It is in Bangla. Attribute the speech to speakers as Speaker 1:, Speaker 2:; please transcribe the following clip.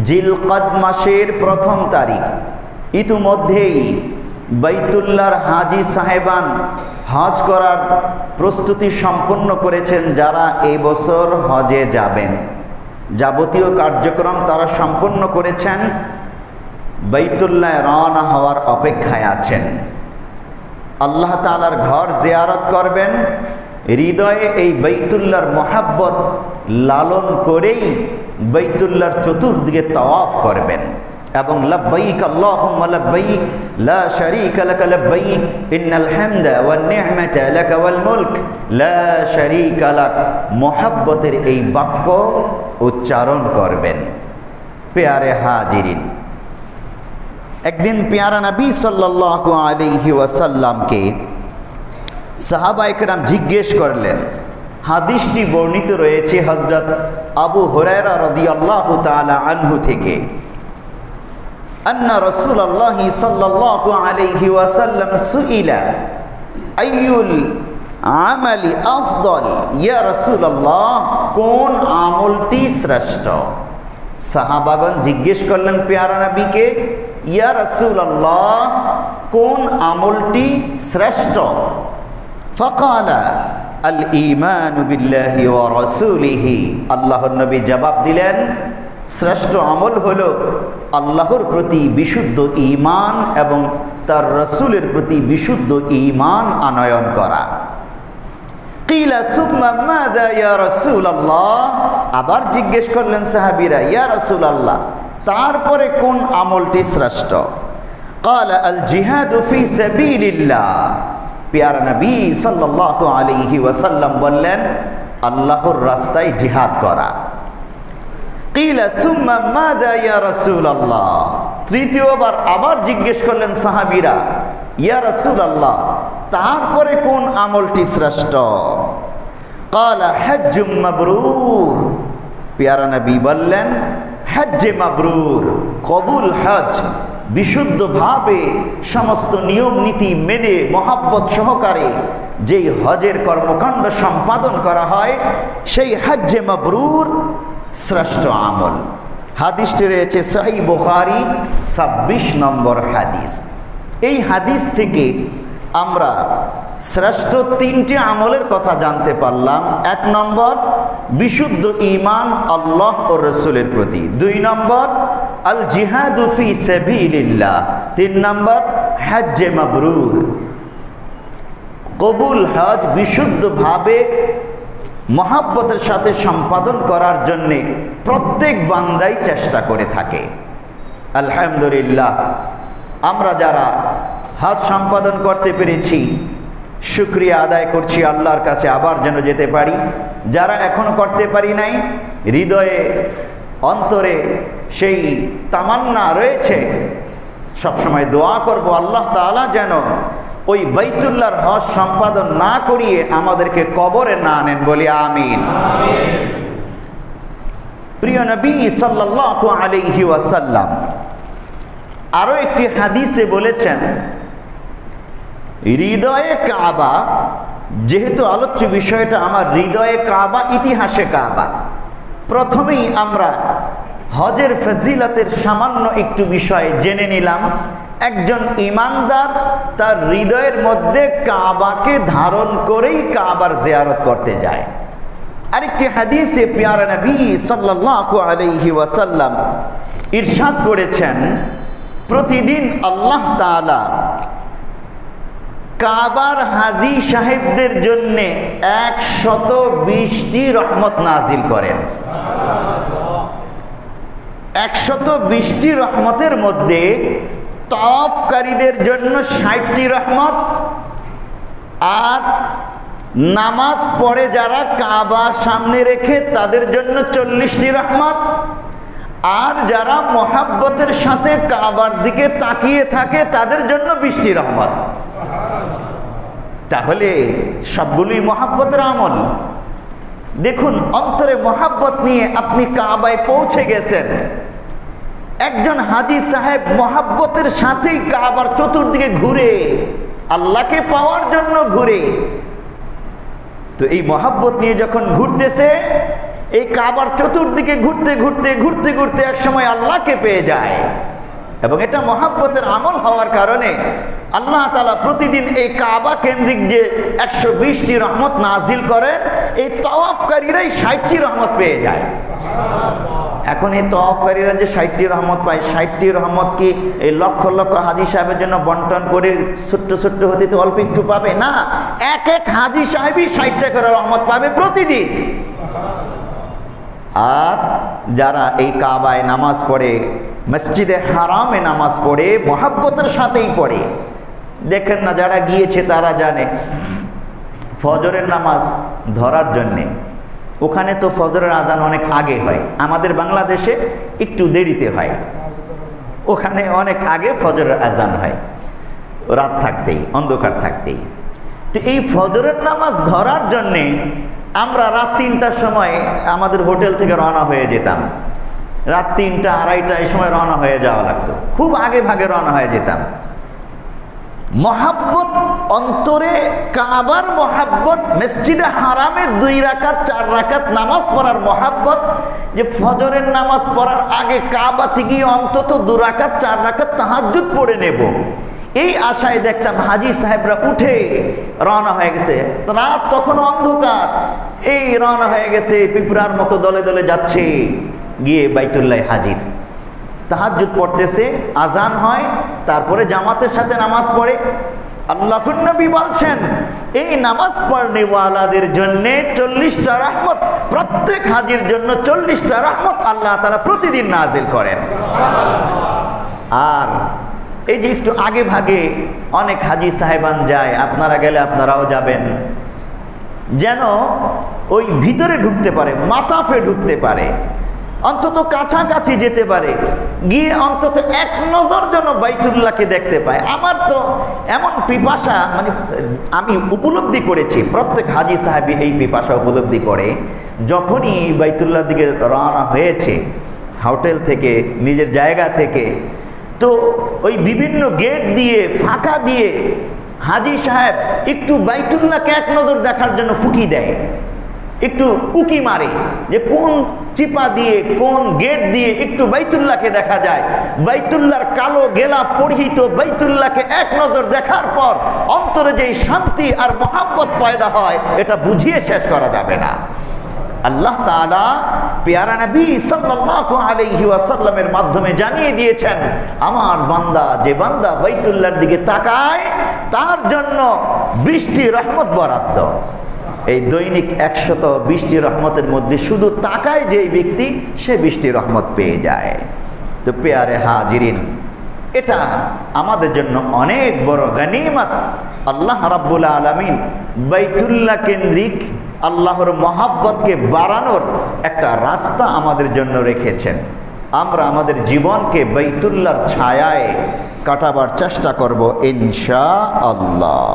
Speaker 1: জিলকদ মাসের প্রথম তারিখ। ইতিমধ্যেই বাইতুল্লাহর হাজি সাহেবান হজ করার প্রস্তুতি সম্পন্ন করেছেন। যারা এই বছর হজে যাবেন, যাবতীয় কার্যক্রম তারা সম্পন্ন করেছেন, বাইতুল্লাহ রওনা হওয়ার অপেক্ষায় আছেন। আল্লাহ তাআলার ঘর জিয়ারত করবেন, হৃদয়ে এই বাইতুল্লাহর মহাব্বত লালন করেই বাইতুল্লাহর চতুর্দিকে তাওয়াফ করবেন এবং লব্বাইক আল্লাহুম্মা লব্বাইক লা শারীকা লাকা লব্বাইক ইন্নাল হামদা ওয়ান নি'মাতা লাকা ওয়াল মুলক লা শারীকা লাক মহাব্বতের এই বাক্য উচ্চারণ করবেন। পেয়ারে হাজিরিন, একদিন পেয়ারা নবী সাল্লাল্লাহু আলাইহি ওয়াসাল্লামকে সাহাবায়ে কেরাম জিজ্ঞেস করলেন। হাদিসটি বর্ণিত রয়েছে হযরত আবু হুরায়রা রাদিয়াল্লাহু তাআলা আনহু থেকে। আন্না রাসূলুল্লাহ সাল্লাল্লাহু আলাইহি ওয়াসাল্লাম সুইলা আইয়ুল আমালি আফদল, ইয়া রাসূলুল্লাহ কোন আমলটি শ্রেষ্ঠ? সাহাবাগণ জিজ্ঞেস করলেন পেয়ারা নবীকে, ইয়া রাসূলুল্লাহ কোন আমলটি শ্রেষ্ঠ? ফাকালা আল ঈমানু বিল্লাহি ওয়া রাসূলিহি, আল্লাহর নবী জবাব দিলেন, শ্রেষ্ঠ আমল হলো আল্লাহর প্রতি বিশুদ্ধ ঈমান এবং তার রাসূলের প্রতি বিশুদ্ধ ঈমান আনয়ন করা। কিলা সুম্মা মাযা ইয়া রাসূলুল্লাহ, আবার জিজ্ঞেস করলেন সাহাবীরা, ইয়া রাসূলুল্লাহ তারপরে কোন আমলটি শ্রেষ্ঠ? ক্বালা আল জিহাদু ফি সাবিলিল্লাহ, প্যারা নবী সাল্লাল্লাহু আলাইহি ওয়াসাল্লাম বললেন, আল্লাহর রাস্তায় জিহাদ করা। কিলা সুম্মা মাযা ইয়া রাসূলুল্লাহ, তৃতীয়বার আবার জিজ্ঞেস করলেন সাহাবীরা, ইয়া রাসূলুল্লাহ তারপরে কোন আমলটি শ্রেষ্ঠ? ক্বালা হজ্জুম মাবরুর, প্যারা নবী বললেন, হজ্জে মাবরুর, কবুল হজ, বিশুদ্ধভাবে সমস্ত নিয়ম নীতি মেনে মহাব্বত সহকারে যেই হজের কর্মকাণ্ড সম্পাদন করা হয় সেই হজ্জে মাবরুর শ্রেষ্ঠ আমল। হাদিসটি রয়েছে সহিহ বুখারী 26 নম্বর হাদিস। এই হাদিস থেকে আমরা শ্রেষ্ঠ তিনটি আমলের কথা জানতে পারলাম। 1 নম্বর বিশুদ্ধ ঈমান আল্লাহ ও রাসূলের প্রতি, 2 নম্বর আল জিহাদু ফি সাবিলিল্লাহ, 3 নম্বর হজ্জে মাবরুর। কবুল হজ বিশুদ্ধভাবে মহাব্বতের সাথে সম্পাদন করার জন্যে প্রত্যেক বান্দাই চেষ্টা করে থাকে। আলহামদুলিল্লাহ, আমরা যারা হজ সম্পাদন করতে পেরেছি শুকরিয়া আদায় করছি আল্লাহর কাছে, আবার যেন যেতে পারি। যারা এখনো করতে পারি নাই, হৃদয়ে অন্তরে সেই তামান্না রয়েছে, সবসময় দোয়া করব আল্লাহ তাআলা যেন ওই বাইতুল্লাহর হজ সম্পাদন না করিয়ে আমাদেরকে কবরে না আনেন, বলি আমিন। প্রিয় নবী সাল্লাল্লাহু আলাইহি ওয়াসাল্লাম আরো একটি হাদিসে বলেছেন, হৃদয়ে কাবা, যেহেতু আলোচ্য বিষয়টা আমার হৃদয়ে কাবা, ইতিহাসে কাবা, প্রথমেই আমরা হজের ফজিলতের সামান্য একটু বিষয় জেনে নিলাম। একজন ঈমানদার তার হৃদয়ের মধ্যে কাবাকে ধারণ করেই কাবার জিয়ারত করতে যায়। আরেকটি হাদিসে প্যারা নবী সাল্লাল্লাহু আলাইহি ওয়াসাল্লাম ইরশাদ করেছেন, প্রতিদিন আল্লাহ তাআলা কাবার হাজী সাহেবদের জন্য 120টি রহমত নাজিল করেন। 120টি রহমতের মধ্যে তাওয়াফকারীদের জন্য 60টি রহমত, আর নামাজ পড়ে যারা কাবা সামনে রেখে তাদের জন্য 40টি রহমত, আর যারা মহাব্বতের সাথে কাবার দিকে তাকিয়ে থাকে তাদের জন্য 20টি রহমত। তাহলে সবগুলোই মহাব্বতের আমল। দেখুন, অন্তরে মহাব্বত নিয়ে আপনি কাবায় পৌঁছে গেছেন, একজন হাজী সাহেব মহাব্বতের সাথেই কাবার চতুর্দিকে ঘুরে, আল্লাহকে পাওয়ার জন্য ঘুরে। তো এই মহাব্বত নিয়ে যখন ঘুরতেছে, এই কাবার চতুর্দিকে ঘুরতে ঘুরতে ঘুরতে ঘুরতে এক সময় আল্লাহকে পেয়ে যায়। এবং এটা মহাব্বতের আমল হওয়ার কারণে আল্লাহ তাআলা প্রতিদিন এই কাবা কেন্দ্রিক যে 120টি রহমত নাজিল করেন, এই তওয়াফকারীরাই 60টি রহমত পেয়ে যায়। এখন এই তওয়াফকারীরা যে 60টি রহমত পায়, 60টি রহমত কি এই লক্ষ লক্ষ হাজী সাহেবের জন্য বন্টন করে ছোট্ট ছোট্ট হতে তো অল্প একটু পাবে না, এক এক হাজী সাহেবই 60টা করে রহমত পাবে প্রতিদিন। আর যারা এই কাবায় নামাজ পড়ে, মসজিদে হারামে নামাজ পড়ে, মহাব্বতের সাথেই পড়ে, দেখেন না যারা গিয়েছে তারা জানে ফজরের নামাজ ধরার জন্যে ওখানে তো ফজরের আজান অনেক আগে হয়, আমাদের বাংলাদেশে একটু দেরিতে হয়, ওখানে অনেক আগে ফজরের আজান হয়, রাত থাকতেই, অন্ধকার থাকতেই। তো এই ফজরের নামাজ ধরার জন্যে আমরা রাত 3টার সময় আমাদের হোটেল থেকে রওনা হয়ে যেতাম। রাত 3টা, 2:30 এই সময় রওনা হয়ে যাওয়া লাগতো, খুব আগে ভাগে রওনা হয়ে যেতাম। মহাব্বত অন্তরে, কাবার মহাব্বত, মসজিদে হারামে 2 রাকাত 4 রাকাত নামাজ পড়ার মহাব্বত, যে ফজরের নামাজ পড়ার আগে কাবা থেকে অন্তত 2 রাকাত 4 রাকাত তাহাজ্জুদ পড়ে নেব, এই আশায় দেখতাম হাজী সাহেবরা উঠে রওনা হয়ে গেছে। রাত তখন অন্ধকার, এই রওনা হয়ে গেছে, পিঁপড়ার মতো দলে দলে যাচ্ছে, গিয়ে বাইতুল্লাহ হাজির, তাহাজ্জুদ পড়তেছে, আজান হয়, তারপরে জামাতের সাথে নামাজ পড়ে। আল্লাহর নবী বলছেন এই নামাজ পড়নেওয়ালাদের জন্য 40টা রহমত, প্রত্যেক হাজির জন্য 40টা রহমত আল্লাহ তাআলা প্রতিদিন নাজিল করেন। আর এই যে একটু আগে ভাগে অনেক হাজী সাহেবান যায়, আপনারা গেলে আপনারাও যাবেন, যেন ওই ভিতরে ঢুকতে পারে, মাতাফে ঢুকতে পারে, অন্তত কাছাকাছি যেতে পারে, গিয়ে অন্তত এক নজর যেন বাইতুল্লাহকে দেখতে পায়। আমার তো এমন পিপাসা, মানে আমি উপলব্ধি করেছি, প্রত্যেক হাজী সাহেবই এই পিপাসা উপলব্ধি করে, যখনই বাইতুল্লাহর দিকে রওনা হয়েছে হোটেল থেকে, নিজের জায়গা থেকে, তো ওই বিভিন্ন গেট দিয়ে, ফাঁকা দিয়ে হাজী সাহেব একটু বাইতুল্লাহকে এক নজর দেখার জন্য ফুঁকি দেয়, একটু উকি মারে যে কোন চিপা দিয়ে, কোন গেট দিয়ে একটু বাইতুল্লাহকে দেখা যায়। বাইতুল্লাহর কালো গেলা পরিহিত বাইতুল্লাহকে এক নজর দেখার পর অন্তরে যেই শান্তি আর মহাব্বত পয়দা হয়, এটা বুঝিয়ে শেষ করা যাবে না। আল্লাহ তাআলা পেয়ারা নবী সাল্লাল্লাহু আলাইহি ওয়াসাল্লামের মাধ্যমে জানিয়ে দিয়েছেন, আমার বান্দা, যে বান্দা বাইতুল্লাহর দিকে তাকায় তার জন্য 20টি রহমত বরাদ্দ। এই দৈনিক 120টি রহমতের মধ্যে শুধু তাকায় যেই ব্যক্তি, সে 20টি রহমত পেয়ে যায়। তো পেয়ারে হাজিরিন, এটা আমাদের জন্য অনেক বড় গনিমত। আল্লাহ রাব্বুল আলামিন বাইতুল্লাহ কেন্দ্রিক আল্লাহর মহাব্বতকে বাড়ানোর একটা রাস্তা আমাদের জন্য রেখেছেন। আমরা আমাদের জীবনকে বাইতুল্লাহর ছায়ায় কাটাবার চেষ্টা করব ইনশাআল্লাহ।